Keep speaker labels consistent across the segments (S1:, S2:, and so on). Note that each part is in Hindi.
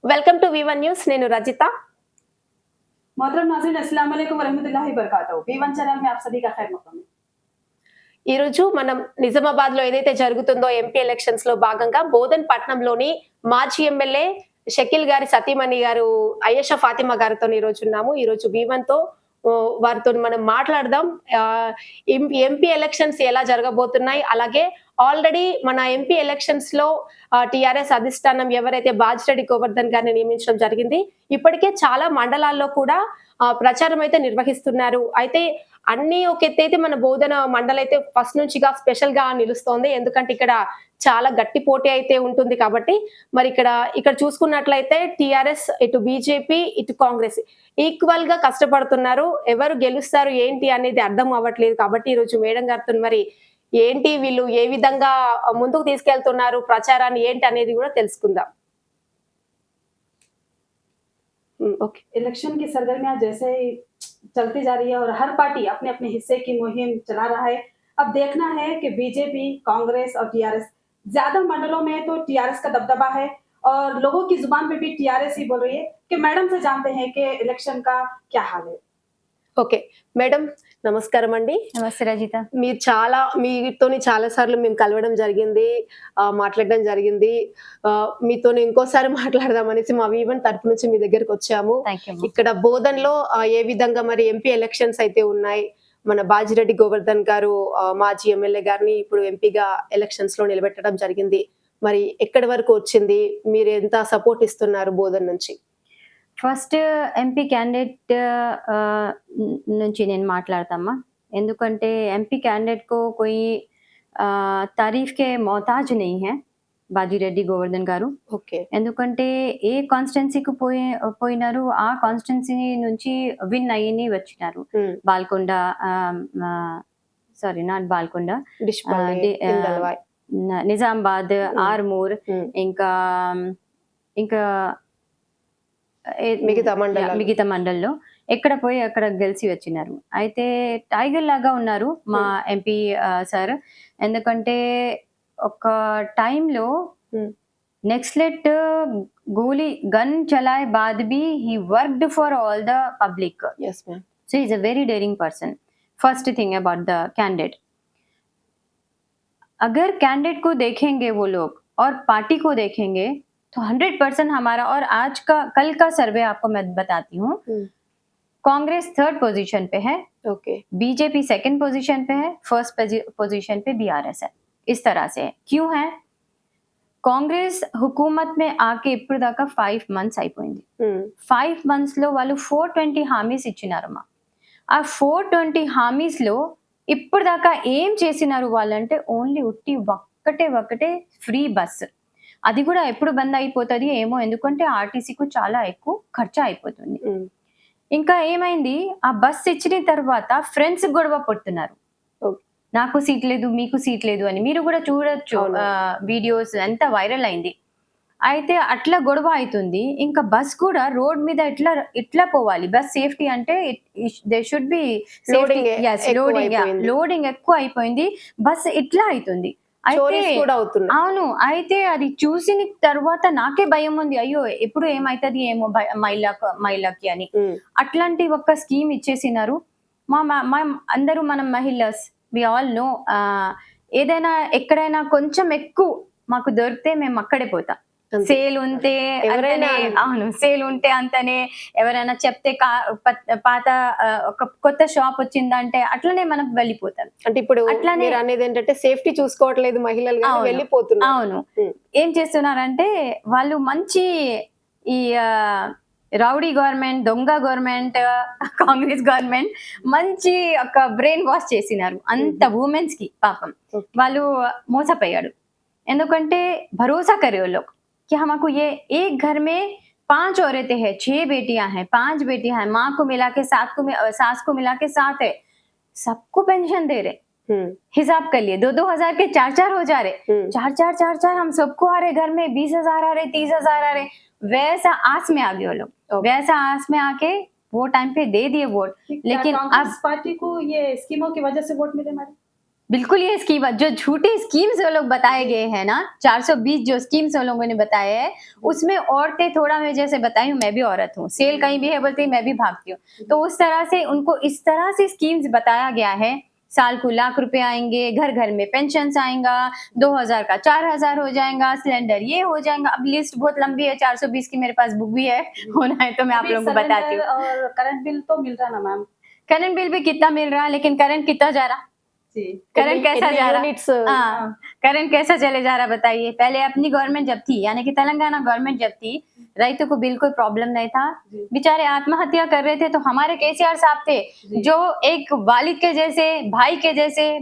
S1: Welcome to వి1 news. నేను రజిత.
S2: मोहतरम नाज़रीन अस्सलाम वालेकुम वरहमतुल्लाहि वबरकातुहू। वी1 ఛానల్ में आप सभी का खैर मक़दम।
S1: ఈ రోజు మనం నిజామాబాద్ లో ఏదైతే జరుగుతుందో ఎంపీ ఎలక్షన్స్ లో భాగంగా బోధన్ పట్నంలోని మాజీ ఎమ్మెల్యే షకీల్ గారి సతీమణి గారు అయేషా ఫాతిమా గారితో ఈ రోజు ఉన్నాము. ఈ రోజు వి1 తో వారితో మనం మాట్లాడదాం. ఎంపీ ఎలక్షన్స్ ఎలా జరగబోతున్నాయి, అలాగే ఆల్రెడీ మన ఎంపీ ఎలక్షన్స్ లో టిఆర్ఎస్ అధిష్టానం ఎవరైతే బాజిరెడ్డి గోవర్ధన్ గారిని నియమించడం జరిగింది. ఇప్పటికే చాలా మండలాల్లో కూడా ప్రచారం అయితే నిర్వహిస్తున్నారు. అయితే అన్ని ఒక ఎత్తైతే మన బోధన మండలి అయితే ఫస్ట్ నుంచిగా స్పెషల్ గా నిలుస్తోంది. ఎందుకంటే ఇక్కడ చాలా గట్టి పోటీ అయితే ఉంటుంది కాబట్టి మరి ఇక్కడ చూసుకున్నట్లయితే టిఆర్ఎస్, ఇటు బీజేపీ, ఇటు కాంగ్రెస్ ఈక్వల్ గా కష్టపడుతున్నారు. ఎవరు గెలుస్తారు ఏంటి అనేది అర్థం అవ్వట్లేదు. కాబట్టి ఈ రోజు మేడం గారితో మరి ఏంటి వీళ్ళు ఏ విధంగా ముందుకు తీసుకెళ్తున్నారు ప్రచారాన్ని ఏంటి అనేది కూడా తెలుసుకుందాం.
S2: ओके, इलेक्शन की सरगर्मियां जैसे ही चलती जा रही है और हर पार्टी अपने अपने हिस्से की मुहिम चला रहा है। अब देखना है कि बीजेपी, कांग्रेस और टीआरएस, ज्यादा मंडलों में तो टीआरएस का दबदबा है और लोगों की जुबान पे भी टीआरएस ही बोल रही है कि मैडम से जानते हैं कि इलेक्शन का क्या हाल है।
S1: ఓకే మేడం, నమస్కారం అండి.
S3: నమస్తే రజిత.
S1: మీతోని చాలా సార్లు మేము కలవడం జరిగింది, మాట్లాడడం జరిగింది. మీతోని ఇంకోసారి మాట్లాడదాం అనేసి మా వి1 తరపు నుంచి మీ దగ్గరకు వచ్చాము. ఇక్కడ బోధన్లో ఏ విధంగా మరి ఎంపీ ఎలక్షన్స్ అయితే ఉన్నాయి. మన బాజిరెడ్డి గోవర్ధన్ గారు మాజీ ఎమ్మెల్యే గారిని ఇప్పుడు ఎంపీగా ఎలక్షన్స్ లో నిలబెట్టడం జరిగింది. మరి ఎక్కడి వరకు వచ్చింది, మీరు ఎంత సపోర్ట్ ఇస్తున్నారు బోధన్ నుంచి?
S3: ఫస్ట్ ఎంపీ క్యాండిడేట్ నుంచి నేను మాట్లాడతామా, ఎందుకంటే ఎంపీ క్యాండిడేట్ को कोई तारीफ के मोहताज नहीं है బాజిరెడ్డి గోవర్ధన్ గారు.
S1: ఓకే,
S3: ఎందుకంటే ఏ కాన్స్టిట్యున్సీకి పోయినారు, ఆ కాన్స్టిట్యున్సీ నుంచి విన్ అయ్యి వచ్చినారు. బాల్కొండ, సారీ నాట్ బాల్కొండ, నిజామాబాద్, ఆర్మూర్, ఇంకా ఇంకా మిగతా మండల్లో ఎక్కడ పోయి అక్కడ గెలిచి వచ్చినారు. అయితే టైగర్ లాగా ఉన్నారు మా ఎంపీ సార్. ఎందుకంటే ఒక టైంలో నెక్స్లెట్ గోలీ గన్ చలాయే బాద్ బి he worked for all the public. So is a very daring person. First thing about the candidate, अगर कैंडिडेट को देखेंगे वो लोग और पार्टी को देखेंगे तो 100% हमारा, और आज का कल का सर्वे आपको मैं बताती हूँ, कांग्रेस 3rd पोजीशन पे है,
S1: ओके,
S3: बीजेपी 2nd पोजीशन पे है, 1st पोजीशन पे बीआरएस है. इस तरह से है. क्यों है? కాంగ్రెస్ హుకూమత్ మే ఆకే ఇప్పుడు దాకా 5 months అయిపోయింది. 5 months లో వాళ్ళు 420 హామీస్ ఇచ్చినారమ్మా. ఆ 420 హామీస్ లో ఇప్పుడు దాకా ఏం చేసినారు వాళ్ళంటే ఓన్లీ ఉట్టి ఒక్కటే ఫ్రీ బస్. అది కూడా ఎప్పుడు బంద్ అయిపోతుంది ఏమో, ఎందుకంటే ఆర్టీసీకు చాలా ఎక్కువ ఖర్చు అయిపోతుంది. ఇంకా ఏమైంది, ఆ బస్ ఇచ్చిన తర్వాత ఫ్రెండ్స్ గొడవ పడుతున్నారు, నాకు సీట్ లేదు మీకు సీట్ లేదు అని. మీరు కూడా చూడొచ్చు వీడియోస్, ఎంత వైరల్ అయింది. అయితే అట్లా గొడవ అవుతుంది. ఇంకా బస్ కూడా రోడ్ మీద ఇట్లా పోవాలి. బస్ సేఫ్టీ అంటే దే షుడ్ బి లోడింగ్ ఎక్కువ అయిపోయింది, బస్ ఇట్లా అవుతుంది. అవును, అయితే అది చూసిన తర్వాత నాకే భయం ఉంది, అయ్యో ఎప్పుడు ఏమైతుంది ఏమో మహిళకి అని. అట్లాంటి ఒక స్కీమ్ ఇచ్చేసినారు. అందరూ మనం మహిళస్, వి ఆల్ నో, ఏదైనా ఎక్కడైనా కొంచెం ఎక్కువ మాకు దొరికితే మేము అక్కడే పోతాం. సేల్ ఉంటే అవును, సేల్ ఉంటే అంతనే, ఎవరైనా చెప్తే పాత ఒక కొత్త షాప్ వచ్చిందంటే అట్లనే మనకు వెళ్ళిపోతారు.
S1: అంటే ఇప్పుడు అట్లనే అనేది ఏంటంటే సేఫ్టీ చూసుకోవట్లేదు మహిళలు, వెళ్ళిపోతున్నారు.
S3: అవును, ఏం చేస్తున్నారంటే వాళ్ళు మంచి ఈ రౌడీ గవర్నమెంట్, దొంగ గవర్నమెంట్, కాంగ్రెస్ గవర్నమెంట్ మంచి ఒక బ్రెయిన్ వాష్ చేసినారు అంత ఉమెన్స్ కి. పాపం వాళ్ళు మోసపోయాడు. ఎందుకంటే భరోసా करे वो लोग कि हमको ये एक घर में 5 औरतें हैं, 6 बेटियां हैं, 5 बेटियां हैं, माँ को मिला के 7 को, सास को मिला के 7 है, सबको पेंशन दे रहे. हिसाब कर लिए 2-2 हजार के 4-4 हो जा रहे, 4-4 हम सबको आ रहे, घर में 20,000 आ रहे, 30,000 आ रहे. वैसा आस में आ गए वो लोग. वैसा आस में आके वो टाइम पे दे दिए वोट. लेकिन अब
S2: पार्टी को ये स्कीमों की वजह से वोट मिले हमारे
S3: बिल्कुल ये स्कीम जो झूठे स्कीम्स वो लोग बताए गए हैं ना, 420 जो स्कीम्स वो लोगों ने बताए हैं, उसमें औरतें थोड़ा, मैं जैसे बताई हूँ, मैं भी औरत हूँ, सेल कहीं भी है बोलती मैं भी भागती हूँ, तो उस तरह से उनको इस तरह से स्कीम्स बताया गया है, साल को लाख रुपए आएंगे, घर घर में पेंशन आएगा, 2000 का 4000 हो जाएगा, सिलेंडर ये हो जाएगा। अब लिस्ट बहुत लंबी है, 420 की मेरे पास बुक भी है, होना है तो मैं आप
S2: अभी
S3: लोगों को बताती
S2: सिलेंडर
S3: हूँ।
S2: और करंट बिल तो मिल रहा ना मैम?
S3: करंट बिल भी कितना मिल रहा है, लेकिन करंट कितना जा रहा,
S2: जी।
S3: करंट कैसा जा रहा,
S1: यूनिट्स
S3: हाँ, करंट कैसा चले जा रहा बताइए। पहले अपनी गवर्नमेंट जब थी, यानी कि तेलंगाना गवर्नमेंट जब थी, रईतों को बिल्कुल प्रॉब्लम नहीं था,
S2: जी।
S3: बेचारे आत्महत्या कर रहे थे, तो हमारे केसीआर साहब थे
S2: जी।
S3: जो एक वालिद के जैसे, भाई के जैसे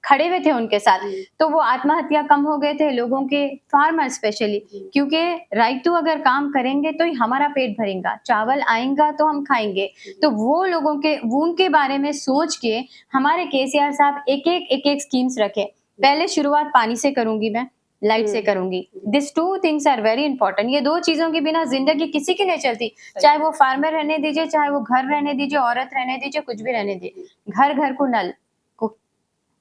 S3: खड़े हुए थे उनके साथ,
S2: जी।
S3: तो वो आत्महत्या कम हो गए थे लोगों के, फार्मर स्पेशली,
S2: जी।
S3: क्योंकि राइतू अगर काम करेंगे तो ही हमारा पेट भरेगा, चावल आएगा तो हम खाएंगे। तो वो लोगों के, वो उनके बारे में सोच के हमारे केसीआर साहब एक एक स्कीम्स रखे। पहले शुरुआत पानी से करूंगी मैं, लाइट से करूंगी। This two things are very important. ये दो चीजों के बिना जिंदगी किसी की नहीं चलती, चाहे वो फार्मर रहने दीजिए, चाहे वो घर रहने दीजिए, औरत रहने दीजिए, कुछ भी रहने दीजिए। घर घर को नल को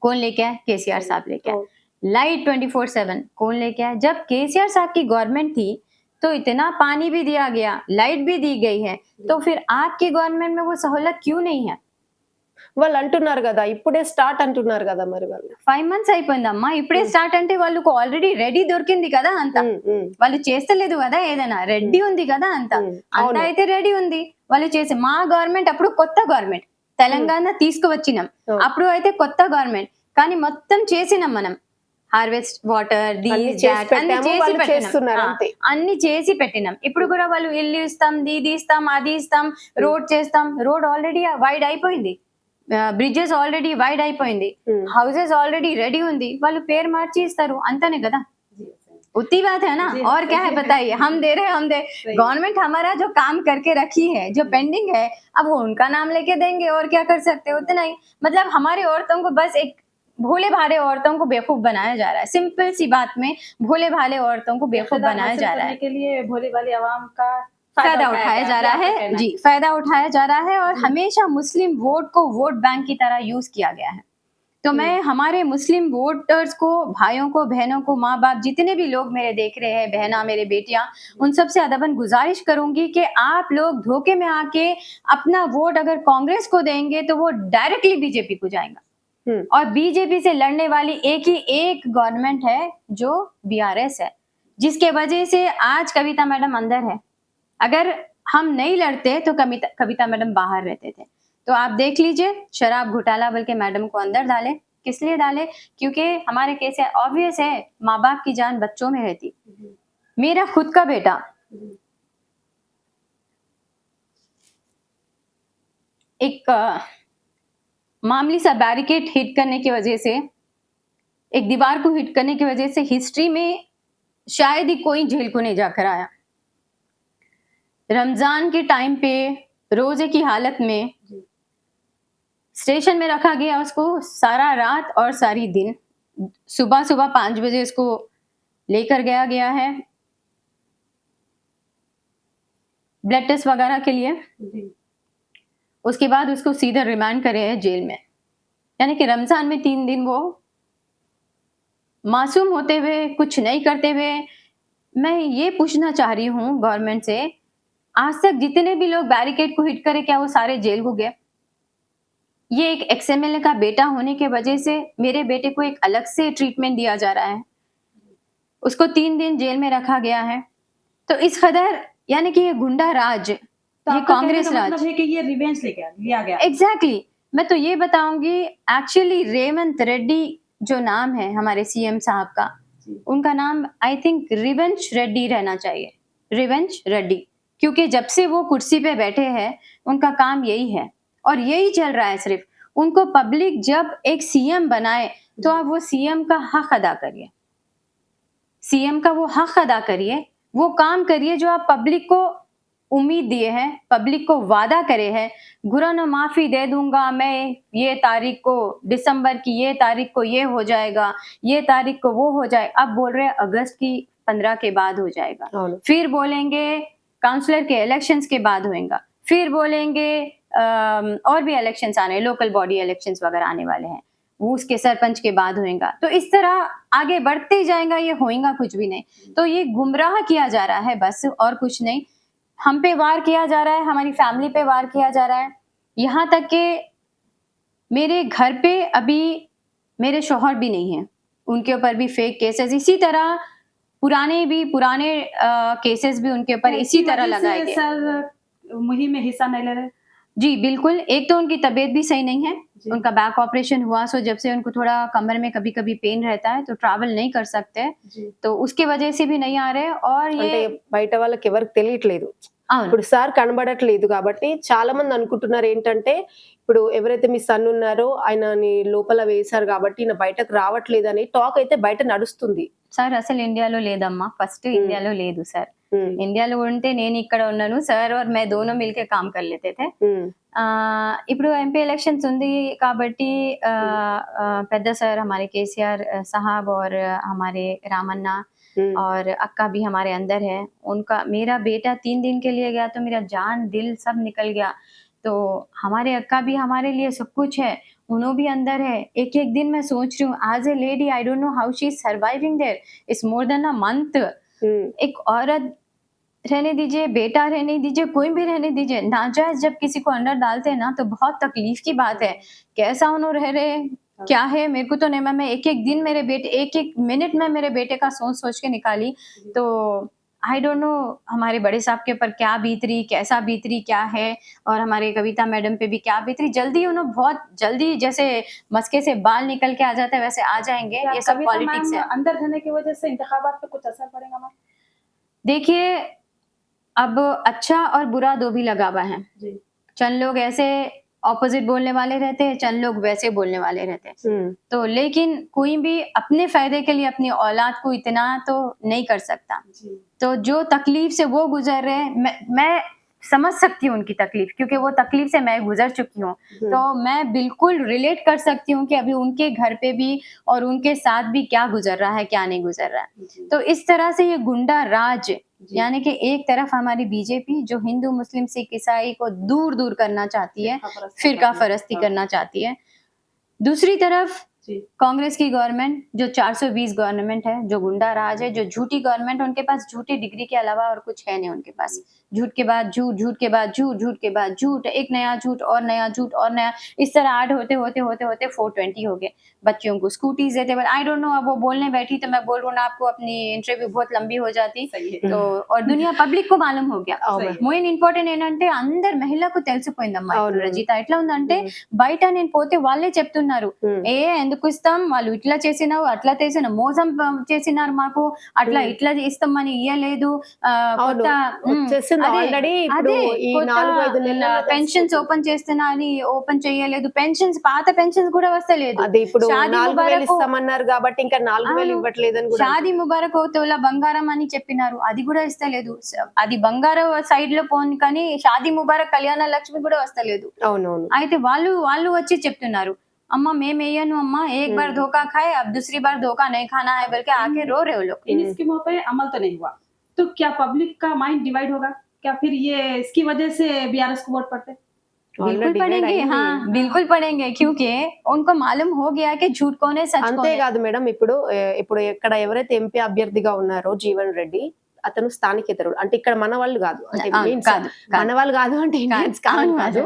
S3: कौन लेके आए? केसीआर साहब लेके आए। लाइट 24/7 कौन लेके आए? जब केसीआर साहब की गवर्नमेंट थी तो इतना पानी भी दिया गया, लाइट भी दी गई है, तो फिर आपकी गवर्नमेंट में वो सहूलत क्यों नहीं है?
S1: వాళ్ళు అంటున్నారు కదా, ఇప్పుడే స్టార్ట్ అంటున్నారు కదా మరి వాళ్ళు.
S3: 5 మంత్స్ అయిపోయిందమ్మా, ఇప్పుడే స్టార్ట్ అంటే వాళ్ళకు ఆల్రెడీ రెడీ దొరికింది కదా అంత, వాళ్ళు చేస్తలేదు కదా ఏదైనా, రెడీ ఉంది కదా అంత, అంత
S1: అవును.
S3: అయితే రెడీ ఉంది, వాళ్ళు చేసి. మా గవర్నమెంట్ అప్పుడు కొత్త గవర్నమెంట్, తెలంగాణ తీసుకువచ్చినాం, అప్పుడు అయితే కొత్త గవర్నమెంట్, కానీ మొత్తం చేసినాం మనం. హార్వెస్ట్ వాటర్,
S1: అన్ని
S3: దీస్
S1: చేసి
S3: దాట్ అన్ని
S1: పెట్టాము,
S3: చేసి
S1: వాళ్ళు చేస్తున్నారు
S3: పెట్టినాం,
S1: అంతే.
S3: అన్ని చేసి పెట్టినాం. ఇప్పుడు కూడా వాళ్ళు ఇల్లు ఇస్తాం, ఇది ఇస్తాం, అది ఇస్తాం, రోడ్ చేస్తాం. రోడ్ ఆల్రెడీ వైడ్ అయిపోయింది, బ్రిడ్జెస్ ఆల్రెడీ వైడ్ అయిపోయింది, హౌసెస్ ఆల్రెडी రెడీ ఉంది, వాళ్ళు పేరు మార్చి ఇస్తారు, అంతనే కదా. उतनी बात है ना, और क्या है बताइए। हम दे रहे, हम दे, गवर्नमेंट हमारा जो काम करके रखी है, जो पेंडिंग है, अब वो उनका नाम लेके देंगे, और क्या कर सकते हैं, उतना ही। मतलब हमारी औरतों को बस एक भोले भाले औरतों को बेवकूफ बनाया जा रहा है, सिंपल सी बात में भोले भाले औरतों को बेवकूफ बनाया जा रहा है,
S2: के लिए भोली भाली आवाम का
S3: फायदा उठाया जा रहा है जी, फायदा उठाया जा रहा है, और हमेशा मुस्लिम वोट को वोट बैंक की तरह यूज किया गया है। तो मैं हमारे मुस्लिम वोटर्स को, भाइयों को, बहनों को, माँ बाप जितने भी लोग मेरे देख रहे हैं, बहना, मेरे बेटियां, उन सबसे अदबन गुजारिश करूंगी कि आप लोग धोखे में आके अपना वोट अगर कांग्रेस को देंगे तो वो डायरेक्टली बीजेपी को जाएगा, और बीजेपी से लड़ने वाली एक ही एक गवर्नमेंट है जो बीआरएस है, जिसके वजह से आज कविता मैडम अंदर है। अगर हम नहीं लड़ते तो कविता मैडम बाहर रहते थे। तो आप देख लीजिए, शराब घोटाला बल्कि मैडम को अंदर डाले, किस लिए डाले? क्योंकि हमारे केस है, ऑब्वियस है, माँ बाप की जान बच्चों में रहती। मेरा खुद का बेटा एक मामूली सा बैरिकेड हिट करने की वजह से, एक दीवार को हिट करने की वजह से हिस्ट्री में शायद ही कोई जेल को नहीं जाकर आया। रमजान के टाइम पे रोजे की हालत में स्टेशन में रखा गया, उसको सारा रात और सारी दिन, सुबह 5 बजे उसको लेकर गया है ब्लड टेस्ट वगैरह के लिए, उसके बाद उसको सीधा रिमांड करे है जेल में। यानी कि रमजान में 3 दिन वो मासूम होते हुए, कुछ नहीं करते हुए। मैं ये पूछना चाह रही हूँ गवर्नमेंट से, आज तक जितने भी लोग बैरिकेड को हिट करे, क्या वो सारे जेल को गए? ये एक एक्सएमएलए का बेटा होने के वजह से मेरे बेटे को एक अलग से ट्रीटमेंट दिया जा रहा है, उसको 3 दिन जेल में रखा गया है। तो इस कदर, यानी कि ये गुंडा राज, ये कांग्रेस राज,
S2: मतलब है कि ये रिवेंज लिया गया।
S3: एग्जैक्टली। मैं तो ये बताऊंगी, एक्चुअली रेवंत रेड्डी जो नाम है हमारे सीएम साहब का, उनका नाम आई थिंक रिवेंज रेड्डी रहना चाहिए, रिवेंज रेड्डी, क्योंकि जब से वो कुर्सी पे बैठे हैं उनका काम यही है और यही चल रहा है सिर्फ। उनको पब्लिक जब एक सीएम बनाए तो आप वो सीएम का हक अदा करिए, सीएम का वो हक अदा करिए, वो काम करिए जो आप पब्लिक को उम्मीद दिए हैं, पब्लिक को वादा करे है, गुराना माफी दे दूंगा मैं, ये तारीख को, दिसंबर की ये तारीख को ये हो जाएगा, ये तारीख को वो हो जाए। अब बोल रहे हैं अगस्त की 15 के बाद हो जाएगा, फिर बोलेंगे काउंसलर के इलेक्शंस के बाद होएगा, फिर बोलेंगे और भी इलेक्शंस आने, लोकल बॉडी इलेक्शंस वगैरह आने वाले हैं। वो उसके सरपंच के बाद होएगा, तो इस तरह आगे बढ़ते ही जाएगा, ये होएगा कुछ भी नहीं। तो ये गुमराह किया जा रहा है बस, और कुछ नहीं। हम पे वार किया जा रहा है, हमारी फैमिली पे वार किया जा रहा है। यहाँ तक कि मेरे घर पे अभी मेरे शौहर भी नहीं है, उनके ऊपर भी फेक केसेस, इसी तरह पुराने केसेस भी उनके ऊपर इसी तरह लगाए गए।
S2: सर मुहिम में हिस्सा नहीं ले रहे।
S3: जी बिल्कुल, एक तो उनकी तबीयत भी सही नहीं है,
S2: जी।
S3: उनका बैक ऑपरेशन हुआ, सो जब से उनको थोड़ा कमर में कभी कभी पेन रहता है, तो ट्रैवल नहीं कर सकते,
S2: जी।
S3: तो उसकी वजह से भी नहीं आ रहे। और
S1: అంటే
S3: ये
S1: బయట వాళ్ళకి ఎవరికి తెలియట్లేదు.
S3: అవును
S1: ఇప్పుడు సార్ కనబడట్లేదు కాబట్టి చాలా మంది అనుకుంటున్నారు ఏంటంటే ఇప్పుడు ఎవరైతే మీ సన్ ఉన్నారో ఆయనని లోపల వేశారు కాబట్టి ఈయన బయటకు రావట్లేదు అని టాక్ అయితే బయట నడుస్తుంది.
S3: సార్ అసలు ఇండియాలో లేదమ్మా, ఫస్ట్ ఇండియాలో లేదు సార్। ఇండియాలో ఉంటే నేను ఇక్కడ ఉన్నాను, సార్ और मैं दोनों मिलके काम कर लेते थे। ఇప్పుడు ఎంపీ ఎలక్షన్స్ ఉంది కాబట్టి పెద్ద సార్ हमारे केसीआर साहब और हमारे रामन्ना और अक्का भी हमारे अंदर है। उनका मेरा बेटा 3 दिन के लिए गया तो मेरा जान दिल सब निकल गया। तो हमारे अक्का भी हमारे लिए सब कुछ है, उन्हों भी अंदर है। एक एक दिन मैं सोच रही हूँ as a lady, I don't know how she is surviving there, it's more than a month. एक औरत रहने दीजिए, बेटा रहने दीजिए, कोई भी रहने दीजिए, नाजायज जब किसी को अंदर डालते हैं ना तो बहुत तकलीफ की बात है। कैसा उन्होंने रह रहे, क्या है मेरे को तो नहीं, मैं एक एक दिन मेरे बेटे, एक एक मिनट में मेरे बेटे का सोच सोच के निकाली। तो आई डोंट नो हमारे बड़े साहब के ऊपर क्या बीत रही, कैसा बीत रही, क्या है, और हमारे कविता मैडम पे भी क्या बीत रही। जल्दी उन्होंने बहुत जल्दी जैसे मस्के से बाल निकल के आ जाते हैं वैसे आ जाएंगे।
S2: क्या
S3: ये सब
S2: कविता
S3: पॉलिटिक्स
S2: मैम
S3: है।
S2: अंदर रहने की वजह से इंतखाबात पे कुछ असर पड़ेगा मैम?
S3: देखिए अब अच्छा और बुरा दो भी लगा हुआ है।
S2: जी।
S3: चंद लोग ऐसे ऑपोजिट बोलने वाले रहते हैं, चंद लोग वैसे बोलने वाले रहते हैं। तो लेकिन कोई भी अपने फायदे के लिए अपनी औलाद को इतना तो नहीं कर सकता।
S2: जी।
S3: तो जो तकलीफ से वो गुजर रहे हैं, मैं समझ सकती हूँ उनकी तकलीफ, क्योंकि वो तकलीफ से मैं गुजर चुकी हूँ। तो मैं बिल्कुल रिलेट कर सकती हूँ कि अभी उनके घर पे भी और उनके साथ भी क्या गुजर रहा है, क्या नहीं गुजर रहा है।
S2: जी।
S3: तो इस तरह से ये गुंडा राज, यानी कि एक तरफ हमारी बीजेपी जो हिंदू मुस्लिम सिख ईसाई को दूर दूर करना चाहती है, फिरका फरस्ती करना चाहती है, दूसरी तरफ
S2: जी।
S3: कांग्रेस की गवर्नमेंट जो 420 गवर्नमेंट है, जो गुंडा राज है, जो झूठी गवर्नमेंट, उनके पास झूठी डिग्री के अलावा और कुछ है नहीं उनके पास। झूठ के बाद झूठ, झूठ के बाद झूठ, झूठ के बाद झूठ, एक नया झूठ और नया झूठ और नया, इस तरह ऐड होते होते होते होते 420 हो गए। बच्चियों को स्कूटीज देते, बट आई डोंट नो, अब वो बोलने बैठी तो मैं बोल रहा हूँ ना आपको, अपनी इंटरव्यू बहुत लंबी हो जाती तो, और दुनिया पब्लिक को मालूम हो गया। మెయిన్ ఇంపార్టెంట్ ఏంటంటే అందరు మహిళకు తెలిసిపోయిందమ్మా ఇప్పుడు రజిత ఎట్లా ఉందంటే, బయట నేను పోతే వాళ్ళే చెప్తున్నారు, ఏ ఎందుకు ఇస్తాం, వాళ్ళు ఇట్లా చేసినావు అట్లా చేసిన మోసం చేసినారు మాకు, అట్లా ఇట్లా ఇస్తామని ఇయ్యలేదు, కొత్త
S1: ఆల్రెడీ ఇప్పుడు ఈ 4-5 నెలల్లో
S3: పెన్షన్స్ ఓపెన్ చేస్తున్నా అని ఓపెన్ చేయలేదు, పెన్షన్స్ పాత పెన్షన్స్ కూడా వస్తలేదు,
S1: అది ఇప్పుడు
S3: షాదీ
S1: 4,000
S3: ముబారక్
S1: ఇస్తామన్నారు కాబట్టి ఇంకా 4,000 ఇవ్వట్లేదని కూడా
S3: షాదీ ముబారక్ తోలా బంగారం అని చెప్పినారు, అది కూడా ఇస్తలేదు। అది బంగారం సైడ్ లో పోను కానీ షాదీ ముబారక్ కళ్యాణ లక్ష్మి కూడా వస్తలేదు।
S1: అవునవును।
S3: అయితే వాళ్ళు వచ్చి చెప్తున్నారు, अम्मा मैं मेयन हूँ अम्मा, एक बार धोखा खाए अब दूसरी बार धोखा नहीं खाना है, बल्कि आके रो रहे हो लोग।
S2: इन स्कीमों पे अमल तो नहीं हुआ, तो क्या पब्लिक का माइंड डिवाइड होगा? क्या फिर ये इसकी वजह से बीआरएस को वोट पड़ते?
S3: बिल्कुल पढ़ेंगे, हाँ बिल्कुल पढ़ेंगे, क्योंकि उनको मालूम हो गया कि झूठ कौन है सच कौन
S1: అంతే
S3: है।
S1: కాదు మేడం, ఇప్పుడు ఇక్కడ ఎవరైతే ఎంపీ అభ్యర్థిగా ఉన్నారో జీవన్ రెడ్డి, అతను స్థానికేతరుడు, అంటే ఇక్కడ మన వాళ్ళు కాదు, అంటే
S3: అవును,
S1: means
S3: కాదు,
S1: మన వాళ్ళు కాదు అంటే ఇండియన్స్ కాదు, కాదు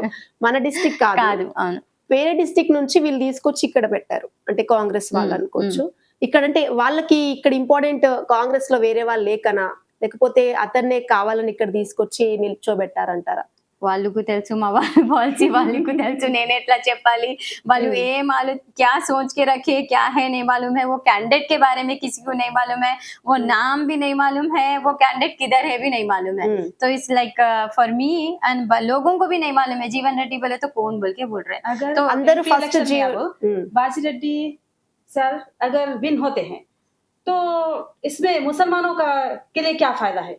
S1: మన డిస్ట్రిక్ట్ కాదు,
S3: కాదు, అవును
S1: వేరే డిస్ట్రిక్ట్ నుంచి వీళ్ళు తీసుకొచ్చి ఇక్కడ పెట్టారు, అంటే కాంగ్రెస్ వాళ్ళు అనుకోవచ్చు। ఇక్కడ అంటే వాళ్ళకి ఇక్కడ ఇంపార్టెంట్ కాంగ్రెస్ లో వేరే వాళ్ళు లేకనా, లేకపోతే అతన్నే కావాలని ఇక్కడ తీసుకొచ్చి నిల్చోబెట్టారంటారా?
S3: వాళ్ళకు తెలుసు, మా వాళ్ళ పాలసీ వాళ్ళకు తెలుసు, నేను ఎట్లా చెప్పాలి, వాళ్ళు ఏం వాళ్ళు क्या सोच के रखे क्या है नहीं मालूम है, वो कैंडिडेट के बारे में किसी को नहीं मालूम है, वो नाम भी नहीं मालूम है, वो कैंडिडेट किधर है भी नहीं मालूम है। तो it's like for me and लोगों को भी नहीं मालूम है, जीवन रेड्डी बोले तो कौन बोल के बोल रहे हैं।
S2: अगर
S3: तो
S1: అందరూ
S2: MP
S1: ఫస్ట్
S2: इलेक्शन में अब बाजी रेड्डी सर अगर विन होते हैं तो इसमें मुसलमानों का के लिए क्या फायदा है?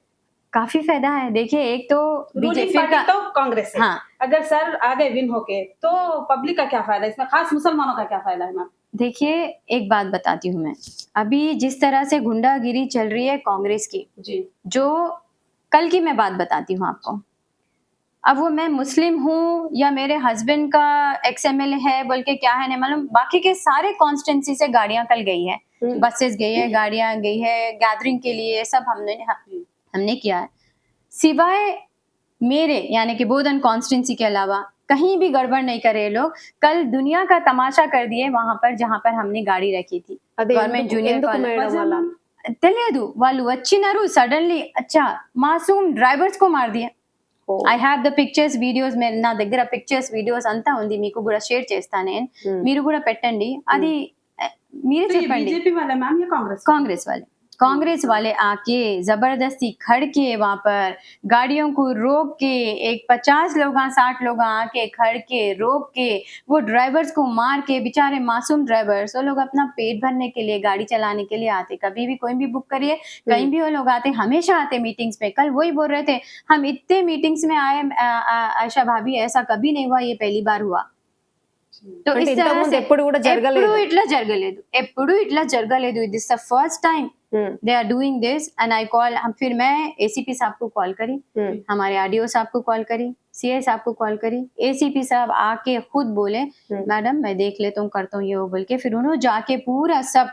S3: काफी फायदा है। देखिए एक तो
S2: रूलिंग
S3: बीजेपी
S2: पार्टी
S3: का,
S2: तो कांग्रेस है,
S3: हाँ
S2: अगर सर आगे विन होके तो पब्लिक का क्या फायदा, इसमें खास मुसलमानों का क्या फायदा है मैम?
S3: देखिए एक बात बताती हूँ मैं, अभी जिस तरह से गुंडागिरी चल रही है कांग्रेस की,
S2: जी।
S3: जो कल की मैं बात बताती हूँ आपको, अब वो मैं मुस्लिम हूँ या मेरे हस्बैंड का एक्स एमएलए है बोल के क्या है नहीं मालूम, बाकी के सारे कॉन्स्टिट्यूंसी से गाड़ियां कल गई है, बसेस गई है, गाड़ियां गई है गैदरिंग के लिए, सब हमने किया है। सिवाय मेरे यानी कि बोधन कॉन्स्टिट्यूंसी के अलावा कहीं भी गड़बड़ नहीं करे लोग। कल दुनिया का तमाशा कर दिए वहां पर जहां पर हमने गाड़ी रखी थी
S1: అదే
S3: गवर्नमेंट जूनियर
S1: ఎందుకు
S3: कॉलेज।
S1: మేడం అలా
S3: తెలియదు వాళ్ళు వచ్చినారు సడన్లీ అచ్చా మాసూమ్ డ్రైవర్స్ को मार दिया।
S1: Oh,
S3: I have the pictures videos, నా దగ్గర పిక్చర్స్ వీడియోస్ అంతా ఉంది, మీకు కూడా షేర్ చేస్తాను నేను, మీరు కూడా పెట్టండి అది। మీరే
S2: तो ये
S3: చెప్పండి।
S2: बीजेपी वाले मैम या कांग्रेस
S3: कांग्रेस वाले आके जबरदस्ती खड़ के वहां पर गाड़ियों को रोक के, एक 50 लोग 60 लोग आके खड़ के रोक के वो ड्राइवर्स को मार के, बेचारे मासूम ड्राइवर्स, वो लोग अपना पेट भरने के लिए गाड़ी चलाने के लिए आते, कभी भी कोई भी बुक करिए कहीं भी वो लोग आते, हमेशा आते मीटिंग्स में। कल वही बोल रहे थे हम इतने मीटिंग्स में आए आयशा भाभी, ऐसा कभी नहीं हुआ, ये पहली बार हुआ। तो
S1: అంటే
S3: इस
S1: ఇంతకు
S3: तरह
S1: ముందు
S3: से
S1: ఎప్పుడు కూడా జరగలేదు
S3: ఎప్పుడు ఇట్లా జరగలేదు, this the first time they are doing this and I call, फिर मैं एसीपी साहब को कॉल करी, हमारे आरडीओ साहब को कॉल करी, सीए साहब को कॉल करी, एसीपी साहब आके खुद बोले मैडम मैं देख लेता हूँ करता हूँ ये वो बोल के, फिर उन्होंने जाके पूरा सब,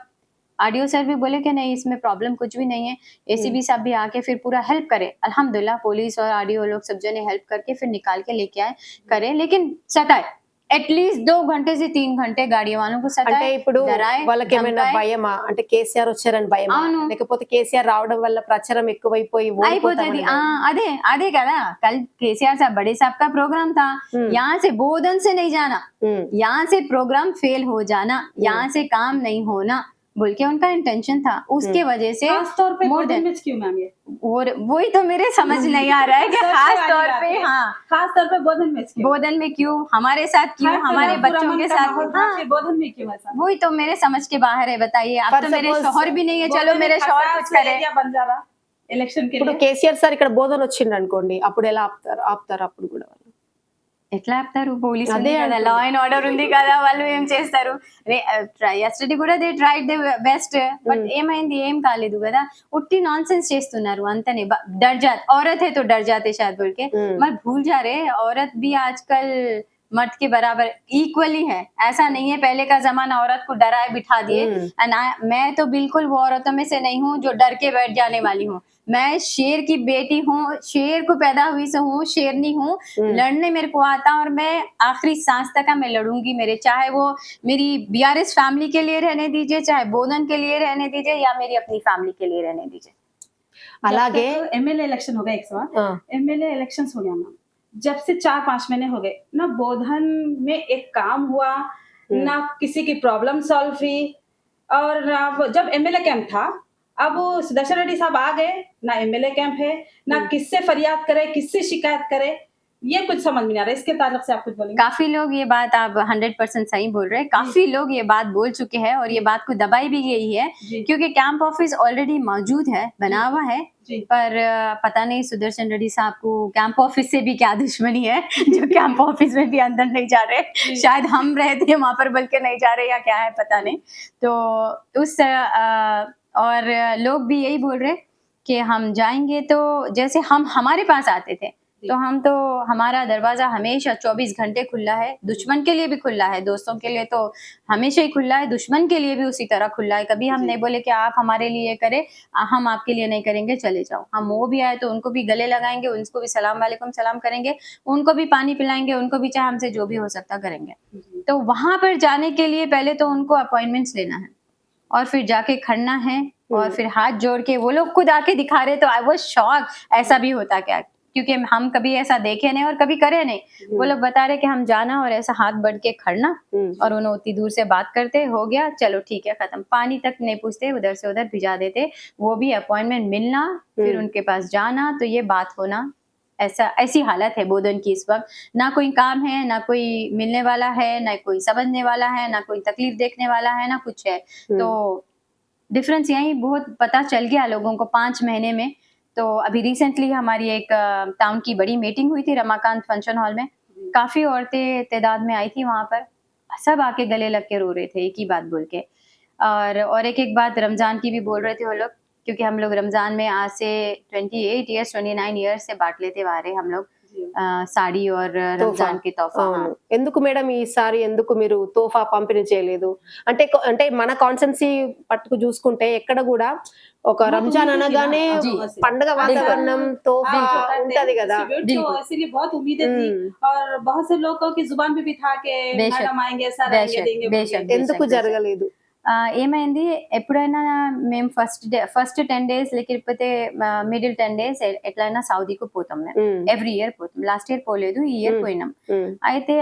S3: आरडीओ सर भी बोले कि नहीं इसमें प्रॉब्लम कुछ भी नहीं है, एसीपी साहब भी आके फिर पूरा हेल्प करे, अल्हम्दुलिल्लाह पुलिस और आरडीओ लोग सब जने हेल्प करके फिर निकाल के लेके आए करे, लेकिन सताए एटलीस्ट 2 घंटे से 3 घंटे गाड़ी वालों को
S1: అంటే
S3: सताए,
S1: ఇప్పుడు
S3: डराए,
S1: వాళ్ళకి ఏమైనా
S3: धमकाए।
S1: భయమా, అంటే కేసీఆర్ వచ్చారని భయమా,
S3: అవును.
S1: లేకపోతే కేసీఆర్ రావడం వల్ల ప్రచారం ఎక్కువైపోయి
S3: అయిపోతుంది
S1: ఓడిపోతామని భయమా?
S3: అదే అదే కదా, कल केसीआर साहब बड़े साहब का प्रोग्राम था, यहाँ से बोधन से नहीं जाना,
S1: हम्म,
S3: यहाँ से प्रोग्राम फेल हो जाना, यहाँ से काम नहीं होना बोल के उनका इंटेंशन था, उसके वजह से
S2: खास तौर पे
S3: more
S2: बोधन
S3: than-
S2: में क्यों मैम ये
S3: और वही तो मेरे समझ नहीं आ रहा है कि
S2: सबसे
S3: खास
S2: वाली
S3: तौर
S2: बात
S3: पे
S2: है।
S3: हाँ
S2: खास तौर पे बोधन में क्यों,
S3: बोधन में क्यों, हमारे साथ क्यों,
S2: हर
S3: हमारे
S2: तरफ
S3: बच्चों
S2: पुरअमन
S3: के
S2: का
S3: साथ
S2: माहौल था,
S3: हाँ,
S2: फिर बोधन में क्यों ऐसा?
S3: वही तो मेरे समझ के बाहर है। बताइए अब
S1: पर
S3: तो मेरे
S1: suppose
S3: शौहर भी नहीं है, चलो
S2: बोधन
S3: मेरे
S2: एक
S3: शौहर
S2: हसास
S3: कुछ करे,
S2: एरिया बन जा रहा इलेक्शन के
S1: ఇప్పుడు
S2: लिए।
S1: కేసీఆర్ సార్ ఇక్కడ బోధన వచ్చిండు అనుకోండి, అప్పుడు ఎలా ఆపుతారు అప్పుడు కూడా వాళ్ళు?
S3: ఎట్లా ఆపుతారు, పోలీస్
S1: అదే
S3: కదా,
S1: అంటున్నా.
S3: లా అండ్ ఆర్డర్ ఉంది కదా, వాళ్ళు ఏం చేస్తారు, ఎస్టర్డే కూడా they tried the best but ఏమైంది, ఏం కాలేదు కదా, ఉట్టి నాన్ सेंस చేస్తున్నారు అంతనే, डर जाते औरत है तो डर जाते शायद बोल के, मत भूल जा रहे औरत भी आजकल मर्द के बराबर इक्वली है, ऐसा नहीं है पहले का जमाना औरत को डराए बिठा दिए, एंड मैं तो बिल्कुल वो औरतों में से नहीं हूँ जो डर के बैठ जाने वाली हूँ, मैं शेर की बेटी हूँ, शेर को पैदा हुई से हूँ, शेरनी हूँ, लड़ने मेरे को आता और मैं आखिरी सांस तक मैं लड़ूंगी, मेरे चाहे वो मेरी बीआरएस फैमिली के लिए रहने दीजिए, चाहे बोधन के लिए रहने दीजिए या मेरी अपनी फैमिली के लिए रहने दीजिए।
S1: అలాగే
S2: एमएलए इलेक्शन हो गया एक सवाल,
S1: हाँ।
S2: एमएलए इलेक्शन हो गया मैम, जब से 4-5 महीने हो गए ना, बोधन में एक काम हुआ ना, किसी की प्रॉब्लम सॉल्व हुई, और अब जब एमएलए कैंप था अब वो सुदर्शन रेड्डी साहब आ गए, ना एमएलए कैंप है, ना किससे फरियाद करे, किससे शिकायत करे, ये कुछ समझ में नहीं आ रहा है। इसके ताल्लुक से आप कुछ बोलेंगे?
S3: काफी लोग ये बात आप 100% सही बोल रहे हैं, काफी लोग ये बात बोल चुके हैं और ये बात को दबाई भी गई है,
S2: जी।
S3: क्योंकि कैंप ऑफिस ऑलरेडी मौजूद है, बना हुआ है,
S2: जी।
S3: पर पता नहीं सुदर्शन रेड्डी साहब को कैंप ऑफिस से भी क्या दुश्मनी है जो कैंप ऑफिस में भी अंदर नहीं जा रहे, शायद हम रहते हैं वहां पर बल्कि नहीं जा रहे या क्या है पता नहीं। तो उस और लोग भी यही बोल रहे कि हम जाएंगे तो जैसे हम हमारे पास आते थे तो हम तो, हमारा दरवाजा हमेशा 24 घंटे खुला है, दुश्मन के लिए भी खुला है, दोस्तों के लिए तो हमेशा ही खुला है, दुश्मन के लिए भी उसी तरह खुला है, कभी हम नहीं बोले कि आप हमारे लिए करें हम आपके लिए नहीं करेंगे चले जाओ, हम वो भी आए तो उनको भी गले लगाएंगे, उनको भी सलाम वालेकुम सलाम करेंगे, उनको भी पानी पिलाएंगे, उनको भी चाहे हमसे जो भी हो सकता करेंगे। तो वहां पर जाने के लिए पहले तो उनको अपॉइंटमेंट्स लेना है और फिर जाके खड़ना है और फिर हाथ जोड़ के, वो लोग खुद आके दिखा रहे तो आई वाज शॉक, ऐसा भी होता क्या, क्योंकि हम कभी ऐसा देखे नहीं और कभी करे नहीं, वो लोग बता रहे कि हम जाना और ऐसा हाथ बढ़ के खड़ना और उन्हें उतनी दूर से बात करते, हो गया चलो ठीक है खत्म, पानी तक नहीं पूछते, उधर से उधर भिजा देते, वो भी अपॉइंटमेंट मिलना फिर उनके पास जाना, तो ये बात होना, ऐसी हालत है बोधन की इस वक्त, ना कोई काम है, ना कोई मिलने वाला है, ना कोई समझने वाला है, ना कोई तकलीफ देखने वाला है, ना कुछ है। तो डिफरेंस यही बहुत पता चल गया लोगों को 5 महीने में। तो अभी रिसेंटली हमारी एक टाउन की बड़ी मीटिंग हुई थी रमाकांत फंक्शन हॉल में, काफी औरतें तादाद में आई थी वहां पर, सब आके गले लग के रो रहे थे एक ही बात बोल के, और एक बात रमजान की भी बोल रहे थे वो लोग, क्योंकि हम लोग रमजान में आज से 28 ईयर्स 29 ईयर्स से बाटले त्योहार है हम लोग, साड़ी और रमजान की तोहफा हाँ।
S1: అవును. ఎందుకు మేడం ఈసారి ఎందుకు మీరు తోఫా పంపిణీ చేయలేదు? అంటే మన కాన్స్టెన్సీ పట్టుకు చూసుకుంటే ఎక్కడ కూడా ఒక
S2: बहुत
S1: రంజాన్
S2: उम्मीदें थी ना
S1: అనగానే
S3: जी,
S2: लोगों से।
S1: పండగ వాతావరణం తోఫా
S3: बिल्कुल।
S1: ఉంటది కదా.
S2: डिस्ट्रीब्यूट तो
S3: बिल्कुल।
S2: इसीलिए बहुत उम्मीदें थी और बहुत से लोगों की जुबान पे भी था कि
S3: बेशक,
S2: मैडम आएंगे, सर आएंगे,
S3: बेशक,
S2: देंगे,
S3: बेशक,
S2: बोलेंगे।
S1: ఎందుకు
S3: बेशक।
S1: జరగలేదు?
S3: ఏమైంది ఎప్పుడైనా మేము ఫస్ట్ 10 days లేకపోతే మిడిల్ 10 days ఎట్లయినా సౌదీకి పోతాం మేము
S1: ఉమ్,
S3: ఎవ్రీ ఇయర్ పోతాం. లాస్ట్ ఇయర్ పోలేదు, ఈ ఇయర్
S1: Hmm.
S3: పోయినాం.
S1: ఉమ్,
S3: అయితే